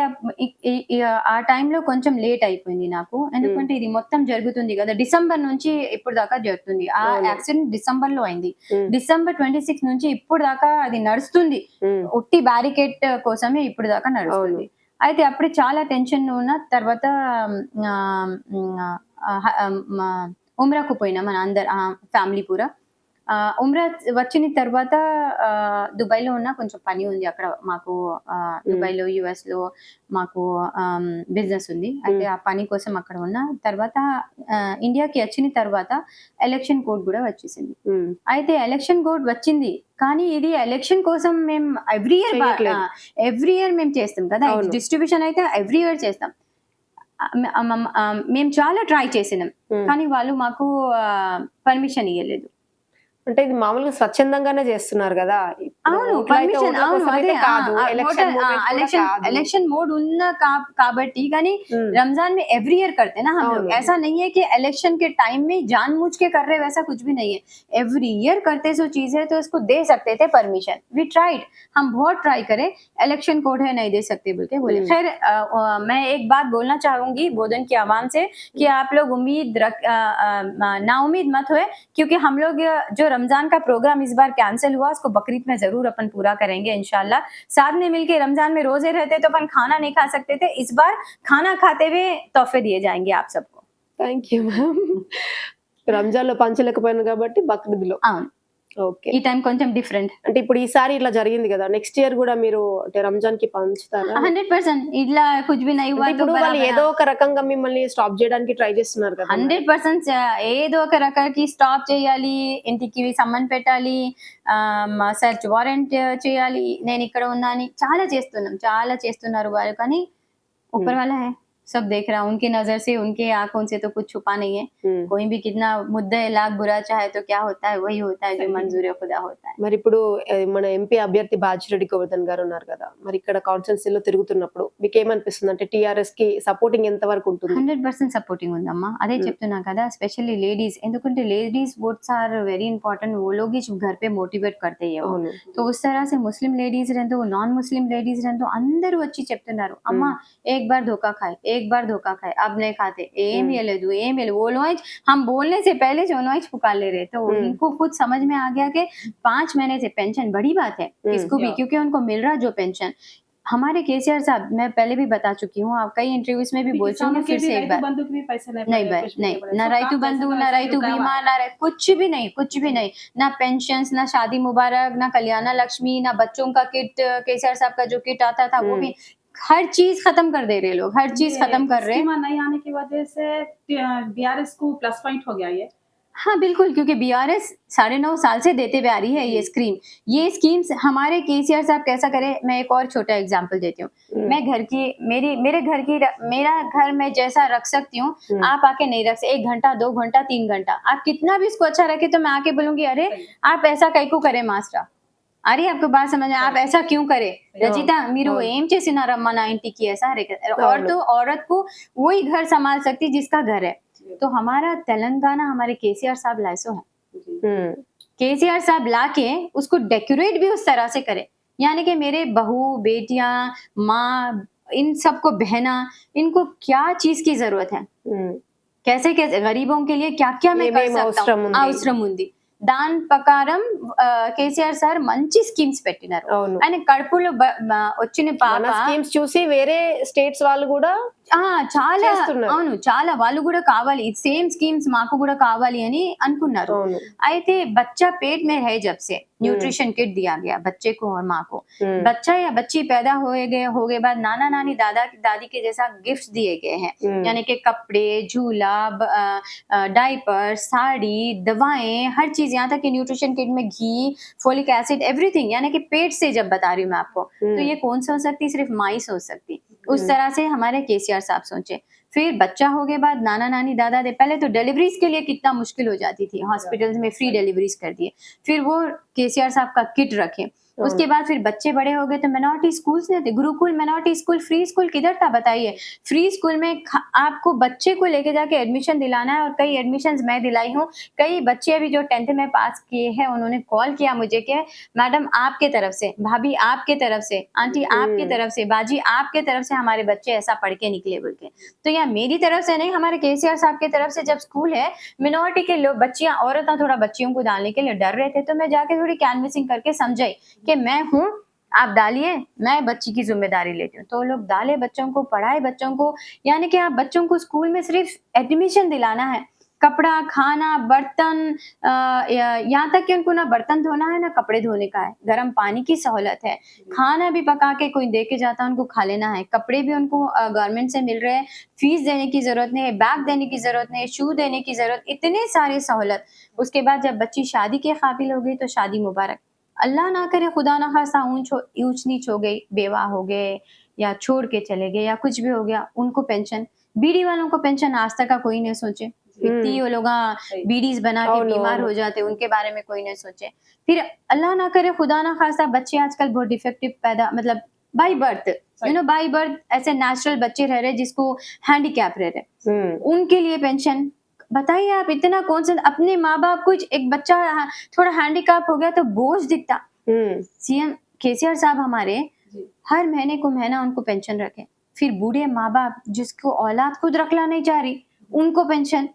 S3: ఆ టైంలో కొంచెం లేట్ అయిపోయింది నాకు, ఎందుకంటే ఇది మొత్తం జరుగుతుంది కదా డిసెంబర్ నుంచి ఇప్పుడు దాకా జరుగుతుంది. ఆ
S1: అవును.
S3: యాక్సిడెంట్ డిసెంబర్ లో అయింది.
S1: ఉమ్,
S3: డిసెంబర్ 26 నుంచి ఇప్పుడు దాకా అది నడుస్తుంది.
S1: ఉమ్,
S3: ఉట్టి బ్యారికేడ్ కోసమే ఇప్పుడు దాకా నడుస్తుంది. అయితే అప్పుడు చాలా టెన్షన్ ఉన్న తర్వాత ఉమ్రాకు పోయినా మన అందరు ఫ్యామిలీ పూరా. ఉమ్రా వచ్చిన తర్వాత దుబాయ్లో ఉన్న కొంచెం పని ఉంది అక్కడ మాకు. దుబాయ్లో యుఎస్ లో మాకు బిజినెస్ ఉంది. అయితే ఆ పని కోసం అక్కడ ఉన్న తర్వాత ఇండియాకి వచ్చిన తర్వాత ఎలక్షన్ కోడ్ కూడా వచ్చేసింది.
S1: ఉమ్,
S3: అయితే ఎలక్షన్ కోడ్ వచ్చింది, కానీ ఇది ఎలక్షన్ కోసం మేము
S1: చేయట్లేదు.
S3: ఎవ్రీ ఇయర్ మేము చేస్తాం కదా,
S1: అవును.
S3: డిస్ట్రిబ్యూషన్ అయితే ఎవ్రీ ఇయర్ చేస్తాం. మేము చాలా ట్రై చేసినాం,
S1: ఉమ్.
S3: కానీ వాళ్ళు మాకు పర్మిషన్ ఇవ్వలేదు.
S1: అంటే ఇది మామూలుగా స్వచ్ఛందంగానే చేస్తున్నారు కదా. ఇప్పుడు
S3: అవును,
S1: ఓట్లయితే
S3: పర్మిషన్
S1: ఓట్ల
S3: అవును,
S1: కోసం
S3: అదే
S1: అయితే కాదు. ఎలక్షన్ మూమెంట్ కూడా కాదు.
S3: इलेक्शन मोड उन्ना काबट्टी కానీ
S1: हम्म।
S3: रमजान में एवरी ईयर करते हैं ना हम लोग।
S1: అవును.
S3: ऐसा नहीं है कि इलेक्शन के टाइम में जानबूझ के कर रहे, वैसा कुछ भी नहीं है। एवरी ईयर करते जो चीज है तो उसको दे सकते थे परमिशन। वी ट्राइड, हम बहुत ट्राई करे, इलेक्शन कोड है नहीं दे सकते बोल के बोले।
S1: हम्म।
S3: खैर मैं एक बात बोलना चाहूंगी बोधन की आवाम से कि आप लोग नाउम्मीद मत हुए, क्योंकि हम लोग जो रमजान का प्रोग्राम इस बार कैंसिल हुआ उसको बकरीद में जरूर अपन पूरा करेंगे इंशाल्लाह। साथ में मिलके रमजान में रोजे रहते तो अपन खाना नहीं खा सकते थे, इस बार खाना खाते हुए तोहफे दिए जाएंगे आप सबको।
S1: Thank you ma'am. రంజాన్ లో పంచలేకపోయాను కాబట్టి బక్రీద్ లో.
S3: అవును,
S1: ఓకే.
S3: ఈ టైం కొంచెం డిఫరెంట్.
S1: అంటే ఇప్పుడు ఈసారి ఇట్లా జరిగింది కదా, నెక్స్ట్ ఇయర్ కూడా మీరు అంటే రంజాన్ కి పంచుతారా?
S3: 100% ఇట్లా కుछ भी नहीं हुआ
S1: అంటే
S3: तो
S1: ఇప్పుడు వాళ్ళు ఏదో ఒక రకంగా మిమ్మల్ని స్టాప్ చేయడానికి ట్రై చేస్తున్నారు కదా.
S3: 100% ఏదో ఒక రకానికి స్టాప్ చేయాలి, ఇంటికి సమ్మన్ పెట్టాలి, సర్చ్ వారెంట్ చేయాలి, నేను ఇక్కడ ఉన్నా అని చాలా చేస్తున్నారు వాళ్ళు. కానీ ऊपर वाला है, सब देख रहा है, उनकी नजर से उनके आंखों से तो कुछ छुपा नहीं है।
S1: ఉమ్.
S3: कोई भी कितना मुद्दे लाख बुरा चाहे तो क्या होता है, वही होता है जो मंजूर खुदा होता है।
S1: మరి ఇప్పుడు మన ఎంపీ అభ్యర్థి బాజిరెడ్డి గోవర్ధన్ గారు ఉన్నారు కదా, మరి ఇక్కడ కాన్స్టిట్యున్సీలో తిరుగుతున్నప్పుడు మీకు ఏమనిపిస్తుంది? అంటే టీఆర్ఎస్ కి సపోర్టింగ్ ఎంత వరకు ఉంటుంది?
S3: 100% సపోర్టింగ్ ఉందమ్మా, అదే చెప్తున్నా కదా. స్పెషల్లీ లేడీస్, ఎందుకంటే ladies votes are very important, वो लोग ही घर पे मोटिवेट करते हैं वो।
S1: అవును.
S3: तो उस तरह से मुस्लिम लेडीज रहते, नॉन मुस्लिम लेडीज रहते, అందరూ వచ్చి చెప్తున్నారు అమ్మా एक बार धोखा खाए, अब नहीं खाते, ఏం లేదు वो लोग हम बोलने से पहले जो नॉइज पुकार ले रहे, तो उनको खुद समझ में आ गया कि 5 महीने से पेंशन बड़ी बात है किसको भी, क्योंकि उनको मिल रहा जो पेंशन। हमारे केसीआर साहब, मैं पहले भी बता चुकी हूँ, आप कई इंटरव्यूज में भी बोल चुकी हूँ, फिर से एक बार
S2: बंदूक भी पैसे
S3: नहीं ना राइतु बंधु, ना राइतु बीमा, ना कुछ भी नहीं, ना पेंशन, ना शादी मुबारक, ना कल्याणा लक्ष्मी, ना बच्चों का किट, केसीआर साहब का जो किट आता था वो भी, हर चीज खत्म कर दे रहे लोग, हर चीज खत्म कर रहे।
S2: स्कीम नहीं आने की वजह से बीआरएस को प्लस पॉइंट हो गया ये।
S3: हाँ बिल्कुल, क्योंकि बीआरएस 9.5 साल से देते हुए आ रही है ये स्कीम्स। हमारे केसीआर साहब कैसा करे, मैं एक और छोटा एग्जांपल देती हूँ। मैं घर की मेरा घर मैं जैसा रख सकती हूँ, आप आके नहीं रख सकते। 1 घंटा 2 घंटा 3 घंटा आप कितना भी इसको अच्छा रखे, तो मैं आके बोलूंगी अरे आप ऐसा कैको करे मास्टर, अरे आपको बात समझ में, आप ऐसा क्यों करे रचिता, మీరు ఏం చేసినారమ్మా నా ఇంటికి, ऐसा और तो औरत को वही घर संभाल सकती जिसका घर है। तो हमारा तेलंगाना, हमारे केसीआर साहब लाइसो है, केसीआर साहब लाके उसको डेकोरेट भी उस तरह से करे, यानी कि मेरे बहू बेटियां माँ इन सबको बहना, इनको क्या चीज की जरूरत है, कैसे गरीबों के लिए क्या क्या मैं कर सकता हूँ, అవసరం ఉంది దాని ప్రకారం కేసీఆర్ సార్ మంచి స్కీమ్స్ పెట్టినారు. ఆయన కడుపులో వచ్చిన పాప
S1: స్కీమ్స్ చూసి వేరే స్టేట్స్ వాళ్ళు కూడా
S3: చాలా
S1: చేస్తున్నారు.
S3: అవును చాలా వాళ్ళు కూడా కావాలి సేम स्कीम्स మాకు కూడా కావాలి అని అనుకున్నారు
S1: అవును.
S3: అయితే बच्चा पेट में है जब से न्यूट्रिशन किट दिया गया बच्चे को और माँ को
S1: हम्म,
S3: बच्चा या बच्ची पैदा हो गए बाद नाना नानी दादा दादी के जैसा गिफ्ट दिए गए हैं
S1: हम्म,
S3: यानी कि कपड़े झूला डायपर साड़ी दवाएं हर चीज यहाँ तक कि न्यूट्रिशन किट में घी फोलिक एसिड एवरीथिंग यानी कि पेट से जब बता रही हूँ मैं आपको तो
S1: हम्म,
S3: ये कौन सा हो सकती सिर्फ माँ ही सोच सकती उस
S1: हम्म,
S3: तरह से हमारे केसीआर साहब सोचे फिर बच्चा हो गए बाद नाना नानी दादा दे पहले तो डिलीवरीज के लिए कितना मुश्किल हो जाती थी हॉस्पिटल्स में फ्री डिलीवरीज कर दिए फिर वो केसीआर साहब का किट रखे उसके बाद फिर बच्चे बड़े हो गए तो मिनोरिटी स्कूल्स नहीं थे Gurukul minority school free school किधर था बताइए फ्री स्कूल में आपको बच्चे को लेके जाके एडमिशन दिलाना है और कई एडमिशंस मैं दिलाई हूँ कई बच्चे अभी जो 10th में पास किए हैं उन्होंने कॉल किया मुझे कि मैडम आपके तरफ से भाभी आपके तरफ से आंटी आपके तरफ से बाजी आपके तरफ से हमारे बच्चे ऐसा पढ़ के निकले बोल के तो यहाँ मेरी तरफ से नहीं हमारे केसीआर साहब की तरफ से जब स्कूल है मिनोरिटी के लोग बच्चियां औरतें थोड़ा बच्चियों को डालने के लिए डर रहे थे तो मैं जाके थोड़ी कैनवसिंग करके समझाई कि मैं हूँ आप डालिए मैं बच्ची की जिम्मेदारी लेती हूँ तो वो लोग डाले बच्चों को पढ़ाए बच्चों को यानी कि आप बच्चों को स्कूल में सिर्फ एडमिशन दिलाना है कपड़ा खाना बर्तन यहाँ तक कि उनको ना बर्तन धोना है ना कपड़े धोने का है गर्म पानी की सहूलत है खाना भी पका के कोई दे के जाता है उनको खा लेना है कपड़े भी उनको गवर्नमेंट से मिल रहे हैं फीस देने की जरूरत नहीं है बैग देने की जरूरत नहीं है शू देने की जरूरत इतने सारे सहूलत उसके बाद जब बच्ची शादी के काबिल हो गई तो शादी मुबारक अल्लाह ना करे खुदा ना खासा ऊंच नीच हो गई बेवा हो गए या छोड़ के चले गए या कुछ भी हो गया उनको पेंशन बीडी वालों को पेंशन आज तक का कोई नहीं सोचे इतनी वो लोग बीडीज बना के
S1: అవును,
S3: बीमार
S1: అవును.
S3: हो जाते उनके बारे में कोई नहीं सोचे फिर अल्लाह ना करे खुदा ना खासा बच्चे आजकल बहुत डिफेक्टिव पैदा मतलब बाई बर्थ बाई बर्थ ऐसे नेचुरल बच्चे रह रहे जिसको हैंडीकैप रह रहे
S1: हम्म,
S3: उनके लिए पेंशन बताइए आप इतना कौन सा अपने माँ बाप कुछ एक बच्चा थोड़ा हैंडीकैप हो गया तो बोझ दिखता
S1: हम्म,
S3: सीएम केसीआर साहब हमारे
S2: जी।
S3: हर महीने को महीना उनको पेंशन रखे फिर बूढ़े माँ बाप जिसको औलाद खुद रखना नहीं चाह रही उनको पेंशन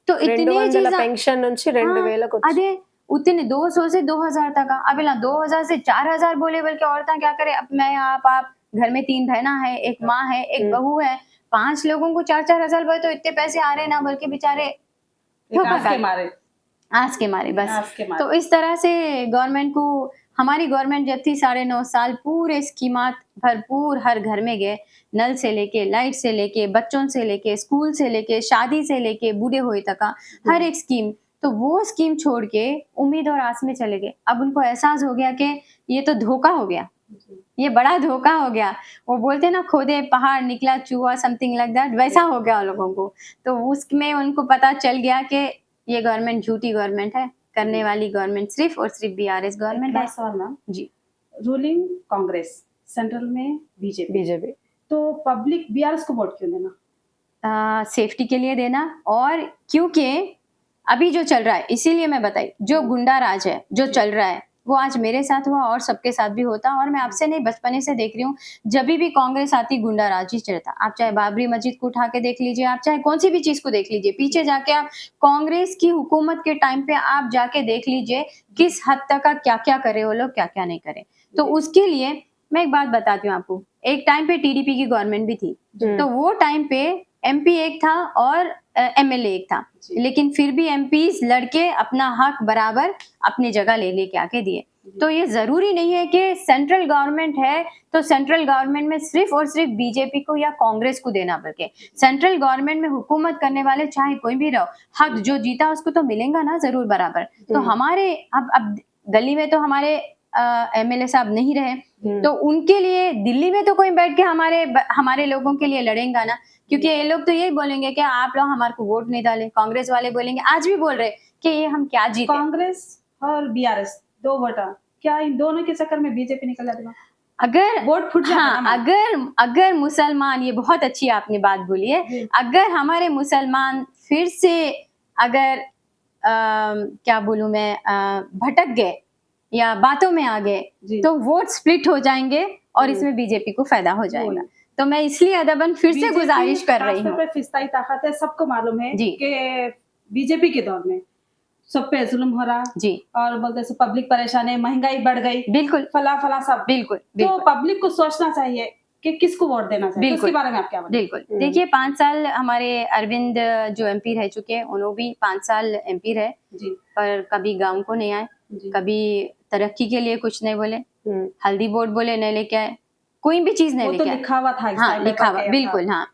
S3: तो इतनी
S1: 200
S3: चीज
S1: పెన్షన్ నుంచి 2000 కు
S3: अरे उतने 200 से 2000 तक अब ना 2000 से 4000 बोले बल्कि औरतें क्या करे अब मैं आप घर में 3 बहना है एक माँ है एक बहू है 5 लोगों को 4-4 हजार बोले तो इतने पैसे आ रहे ना बल्कि बेचारे
S2: एक आस के मारे
S3: आस के मारे बस
S2: आस के मारे
S3: तो इस तरह से गवर्नमेंट को हमारी गवर्नमेंट जब थी 9.5 साल पूरे स्कीमात भरपूर हर घर में गए नल से लेके लाइट से लेके बच्चों से लेके स्कूल से लेके शादी से लेके बूढ़े हुए तक का हर एक स्कीम तो वो स्कीम छोड़ के उम्मीद और आस में चले गए अब उनको एहसास हो गया कि ये तो धोखा हो गया ये बड़ा धोखा हो गया वो बोलते ना खोदे पहाड़ निकला चूहा समथिंग लाइक दैट वैसा हो गया उन लोगों को तो उसमें उनको पता चल गया कि ये गवर्नमेंट झूठी गवर्नमेंट है करने वाली गवर्नमेंट सिर्फ और सिर्फ बीआरएस गवर्नमेंट है
S2: सवाल मैम
S3: जी
S2: रूलिंग कांग्रेस सेंट्रल में बीजेपी
S1: బీజేపీ
S2: तो पब्लिक बीआरएस को वोट क्यों देना
S3: सेफ्टी के लिए देना और क्योंकि अभी जो चल रहा है इसीलिए मैं बताई जो गुंडा राज है जो चल रहा है वो आज मेरे साथ हुआ और सबके साथ भी होता और मैं आपसे नहीं बचपने से देख रही हूँ जब भी कांग्रेस आती गुंडा राज ही चलता आप चाहे बाबरी मस्जिद को उठा के देख लीजिए आप चाहे कौन सी भी चीज को देख लीजिए पीछे जाके आप कांग्रेस की हुकूमत के टाइम पे आप जाके देख लीजिए किस हद तक का क्या क्या करे वो लोग क्या क्या नहीं करे तो उसके लिए मैं एक बात बताती हूँ आपको एक टाइम पे टीडीपी की गवर्नमेंट भी थी तो वो टाइम पे एमपी एक था और एमएलए एक था लेकिन फिर भी एमपीज लड़के अपना हक बराबर अपनी जगह ले लेके आके दिए तो ये जरूरी नहीं है कि सेंट्रल गवर्नमेंट है तो सेंट्रल गवर्नमेंट में सिर्फ और सिर्फ बीजेपी को या कांग्रेस को देना बल्कि सेंट्रल गवर्नमेंट में हुकूमत करने वाले चाहे कोई भी रहो हक जो जीता उसको तो मिलेगा ना जरूर बराबर तो हमारे अब गली में तो हमारे एमएलए साहब नहीं रहे तो उनके लिए दिल्ली में तो कोई बैठ के हमारे लोगों के लिए लड़ेगा ना क्योंकि ये लोग तो यही बोलेंगे कि आप लोग हमारे को वोट नहीं डाले कांग्रेस वाले बोलेंगे आज भी बोल रहे कि ये हम क्या जीते
S2: कांग्रेस और बीआरएस 2 वोट क्या इन दोनों के चक्कर में बीजेपी निकल जाएगा
S3: अगर
S2: वोट फुट जाएगा ना
S3: अगर मुसलमान ये बहुत अच्छी आपने बात बोली है अगर हमारे मुसलमान फिर से अगर क्या बोलूं मैं भटक गए या बातों में आ गए तो वोट स्प्लिट हो जाएंगे और इसमें बीजेपी को फायदा हो जाएगा तो मैं इसलिए अदबन फिर से गुजारिश कर रही हूँ
S2: फिस्ताई ताकत है सबको मालूम है
S3: जी
S2: कि बीजेपी के दौर में सब पे जुल्म हो रहा
S3: जी
S2: और बोलते हैं पब्लिक परेशान है महंगाई बढ़ गई
S3: बिल्कुल
S2: फला सब
S3: बिल्कुल
S2: तो पब्लिक को सोचना चाहिए कि किसको वोट देना चाहिए, तो
S3: बिल्कुल।
S2: उसके बारे में आप क्या बोलेंगे?
S3: बिल्कुल देखिए 5 साल हमारे अरविंद जो एमपी रह चुके हैं उन्होंने भी 5 साल एमपी रहे,
S2: जी
S3: पर कभी गांव को नहीं आए,
S2: जी
S3: कभी तरक्की के लिए कुछ नहीं बोले,
S1: हम्म,
S3: हल्दी बोर्ड बोले नहीं लेके आए, कोई भी चीज नहीं
S2: वो तो
S3: लेके आए।
S2: लिखा हुआ था इस
S3: हाँ
S2: टाइम
S3: लिखा
S2: पेपर
S3: हुआ
S2: के,
S3: बिल्कुल हाँ।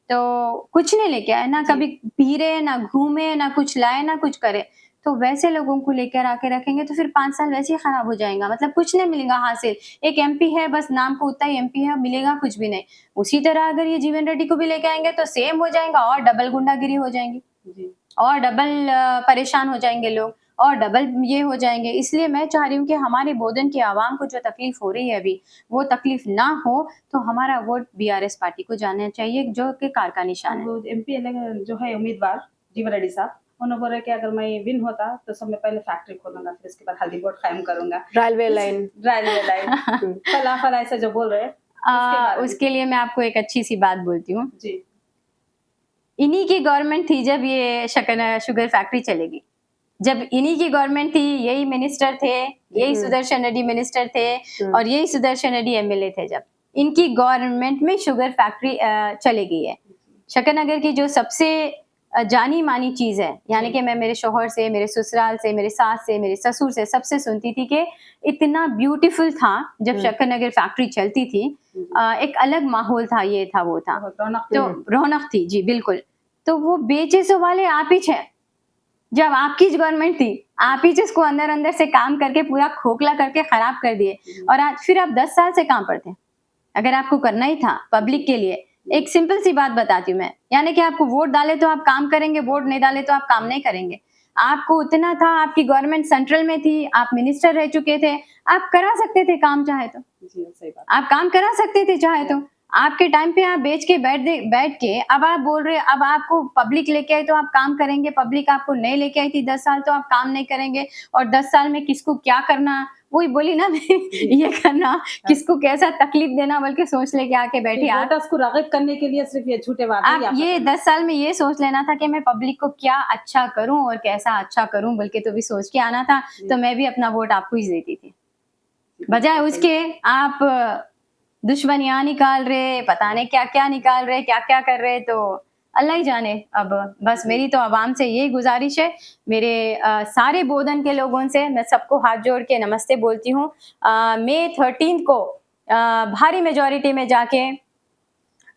S3: तो कुछ नहीं लेके आए ना,
S2: जी।
S3: कभी पीरे ना घूमे ना कुछ लाए ना कुछ करे। तो वैसे लोगों को लेकर आके रखेंगे तो फिर 5 साल वैसे ही खराब हो जाएगा, मतलब कुछ नहीं मिलेगा हासिल। एक एमपी है बस नाम को उतना ही एमपी है, मिलेगा कुछ भी नहीं। उसी तरह अगर ये जीवन रेड्डी को भी लेके आएंगे तो सेम हो जाएगा और डबल गुंडागिरी हो जाएंगी
S2: जी
S3: और डबल परेशान हो जाएंगे लोग और डबल ये हो जाएंगे। इसलिए मैं चाह रही हूँ कि हमारे बोधन की आवाम को जो तकलीफ हो रही है अभी वो तकलीफ ना हो, तो हमारा वोट बीआरएस पार्टी को जाना चाहिए जो कि कार का निशान है।
S2: अब एमपी जो है उम्मीदवार जीवन रेड्डी साहब, उन्होंने बोला कि अगर मैं विन होता तो सब में पहले फैक्ट्री खोलूंगा, फिर उसके बाद हल्दी बोर्ड कायम करूंगा,
S1: रेलवे लाइन।
S2: रेलवे लाइन, फला फला ऐसा जो बोल रहे हैं उसके बारे में।
S3: उसके लिए मैं आपको एक अच्छी सी बात बोलती हूँ।
S2: जी
S3: इन्हीं की गवर्नमेंट थी जब ये शुगर फैक्ट्री चलेगी, जब इन्हीं की गवर्नमेंट थी, यही मिनिस्टर थे, यही सुदर्शन रेड्डी मिनिस्टर थे और यही सुदर्शन रेड्डी एमएलए थे, जब इनकी गवर्नमेंट में शुगर फैक्ट्री चलेगी है। शकरनगर की जो सबसे जानी मानी चीज है, यानी कि मैं मेरे शोहर से, मेरे ससुराल से, मेरे सास से, मेरे ससुर से सबसे सुनती थी कि इतना ब्यूटीफुल था जब शकरनगर फैक्ट्री चलती थी। एक अलग माहौल था, ये था वो था,
S2: बहुत रौनक
S3: तो रौनक थी जी बिल्कुल। तो वो बेचे सो वाले आप ही थे, जब आपकी गवर्नमेंट थी आप ही जिसको अंदर अंदर से काम करके पूरा खोखला करके खराब कर दिए। और आज फिर आप 10 साल से काम पर थे, अगर आपको करना ही था पब्लिक के लिए। एक सिंपल सी बात बताती हूँ मैं, यानी कि आपको वोट डाले तो आप काम करेंगे, वोट नहीं डाले तो आप काम नहीं करेंगे। आपको उतना था, आपकी गवर्नमेंट सेंट्रल में थी, आप मिनिस्टर रह चुके थे, आप करा सकते थे काम चाहे तो,
S2: जी सही बात।
S3: आप काम करा सकते थे चाहे तो। आपके टाइम पे आप बेच के बैठ के अब आप बोल रहे, अब आपको पब्लिक लेके आई तो आप काम करेंगे, पब्लिक आपको नहीं लेके आई थी 10 साल तो आप काम नहीं करेंगे। और 10 साल में किसको क्या करना, वही बोली ना मैं ये करना, किसको कैसा तकलीफ देना, बल्कि सोच लेके आके बैठी आप।
S2: वोटर्स को राग़िब करने के लिए सिर्फ ये झूठे वादे ही
S3: आप
S2: आप
S3: ये
S2: करते
S3: 10 साल में ये सोच लेना था कि मैं पब्लिक को क्या अच्छा करूं और कैसा अच्छा करूं, बल्कि तो भी सोच के आना था, तो मैं भी अपना वोट आपको ही देती थी। बजाय उसके आप दुश्मनियां निकाल रहे, पता नहीं क्या क्या निकाल रहे, क्या क्या कर रहे, तो अल्लाह ही जाने। अब बस मेरी तो आवाम से यही गुजारिश है, मेरे सारे बोधन के लोगों से मैं सबको हाथ जोड़ के नमस्ते बोलती हूँ। मई 13 को भारी मेजॉरिटी में जाके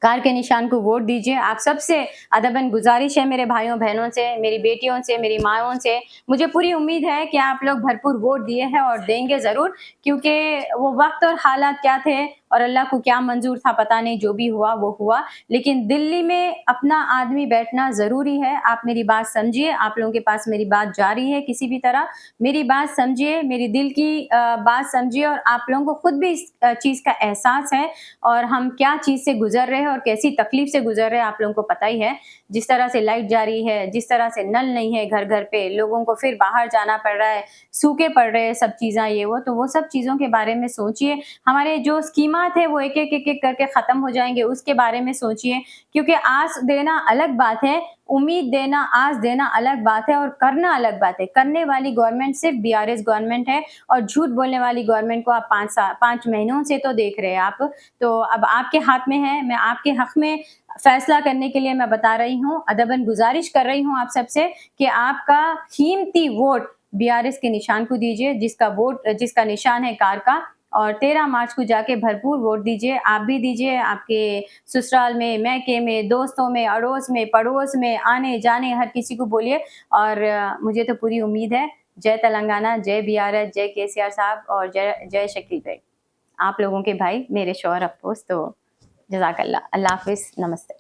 S3: कार के निशान को वोट दीजिए। आप सबसे अदबन गुजारिश है, मेरे भाइयों बहनों से, मेरी बेटियों से, मेरी माँओं से, मुझे पूरी उम्मीद है कि आप लोग भरपूर वोट दिए हैं और देंगे ज़रूर, क्योंकि वो वक्त और हालात क्या थे और अल्लाह को क्या मंजूर था पता नहीं, जो भी हुआ वो हुआ। लेकिन दिल्ली में अपना आदमी बैठना ज़रूरी है। आप मेरी बात समझिए, आप लोगों के पास मेरी बात जा रही है किसी भी तरह, मेरी बात समझिए, मेरी दिल की बात समझिए। और आप लोगों को खुद भी इस चीज़ का एहसास है और हम क्या चीज़ से गुजर रहे हैं और कैसी तकलीफ से गुजर रहे हैं, आप लोगों को पता ही है। जिस तरह से लाइट जा रही है, जिस तरह से नल नहीं है घर घर पे, लोगों को फिर बाहर जाना पड़ रहा है, सूखे पड़ रहे हैं सब चीज़ें, ये वो, तो वो सब चीज़ों के बारे में सोचिए। हमारे जो स्कीमात है वो एक एक एक एक करके ख़त्म हो जाएंगे, उसके बारे में सोचिए। क्योंकि आस देना अलग बात है, उम्मीद देना, आस देना अलग बात है और करना अलग बात है। करने वाली गवर्नमेंट सिर्फ बीआरएस गवर्नमेंट है और झूठ बोलने वाली गवर्नमेंट को आप 5 महीनों से तो देख रहे हैं आप। तो अब आपके हाथ में है, मैं आपके हक में फैसला करने के लिए मैं बता रही हूँ, अदबन गुजारिश कर रही हूँ आप सबसे कि आपका कीमती वोट बीआरएस के निशान को दीजिए, जिसका निशान है कार का। और 13 मार्च को जाके भरपूर वोट दीजिए, आप भी दीजिए, आपके ससुराल में, मैके में, दोस्तों में, अड़ोस में, पड़ोस में, आने जाने हर किसी को बोलिए। और मुझे तो पूरी उम्मीद है। जय तेलंगाना, जय बीआरएस, जय केसीआर साहब और जय शकील भाई, आप लोगों के भाई, मेरे शौहर अफरोज। तो जज़ाकल्लाह, अल्लाह हाफिज़, नमस्ते।